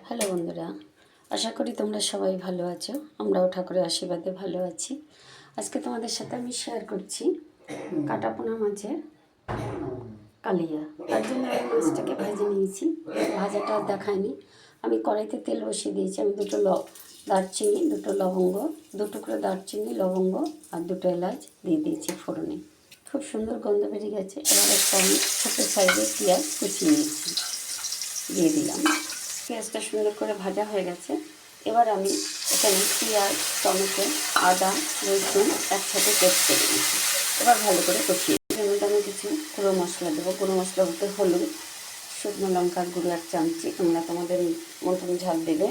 Hello বন্ধুরা, আশা করি তোমরা সবাই ভালো আছো। আমরাও ঠাকুরের আশীর্বাদে ভালো আছি। আজকে তোমাদের সাথে আমি শেয়ার করছি কাটাপোনা মাছের কালিয়া। তার জন্য আমি মাছটাকে ভেজে নিয়েছি। ভাজাটা আর দেখায়নি। আমি কড়াইতে তেল বসিয়ে দিয়েছি। আমি দুটো দারচিনি, দুটো লবঙ্গ, দুটো করে দারচিনি, লবঙ্গ আর দুটো এলাচ দিয়ে দিয়েছি ফোড়নে। খুব সুন্দর গন্ধ বেরিয়ে গেছে। এবার একটা আমি ছোটো সাইজের পেঁয়াজ কুচিয়ে নিয়েছি, দিয়ে দিলাম। পেঁয়াজটা সুন্দর করে ভাজা হয়ে গেছে। এবার আমি এখানে পেঁয়াজ, টমেটো, আদা, রসুন একসাথে পেস্ট করে দিয়েছি। এবার ভালো করে কষিয়ে এর মধ্যে আমি কিছু গুঁড়ো মশলা দেবো। গুঁড়ো মশলা বলতে হলুদ, শুকনো লঙ্কার গুঁড়ো 1 চামচি, তোমরা তোমাদের মতন ঝাল দেবে।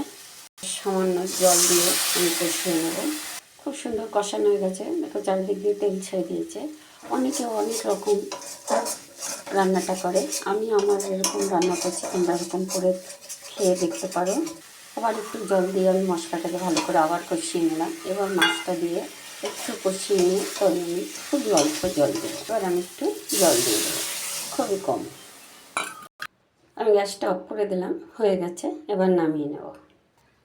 সামান্য জল দিয়ে আমি কষিয়ে নেব। খুব সুন্দর কষানো হয়ে গেছে। দেখো চারিদিক দিয়ে তেল ছেড়ে দিয়েছে। অনেকে অনেক রকম রান্নাটা করে। আমি আমার এরকম রান্না করছি, তোমরা এরকম করে খেয়ে দেখতে পারো। আবার একটু জল দিয়ে আমি মশলাটাকে ভালো করে আবার কষিয়ে নিলাম। এবার মাছটা দিয়ে একটু কষিয়ে নিয়ে তবে আমি খুব অল্প জল দেবো। এবার আমি একটু জল দিয়ে দেবো, খুবই কম। আমি গ্যাসটা অফ করে দিলাম, হয়ে গেছে। এবার নামিয়ে নেব।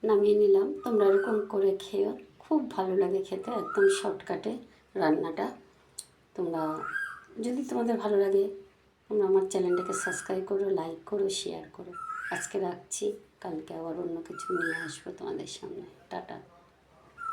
নামিয়ে নিলাম। তোমরা এরকম করে খেয়েও, খুব ভালো লাগে খেতে। একদম শর্টকাটে রান্নাটা। তোমরা যদি তোমাদের ভালো লাগে, তোমরা আমার চ্যানেলটাকে সাবস্ক্রাইব করো, লাইক করো, শেয়ার করো। আজকে রাখছি, কালকে আবার অন্য কিছু নিয়ে আসবো তোমাদের সামনে। টাটা।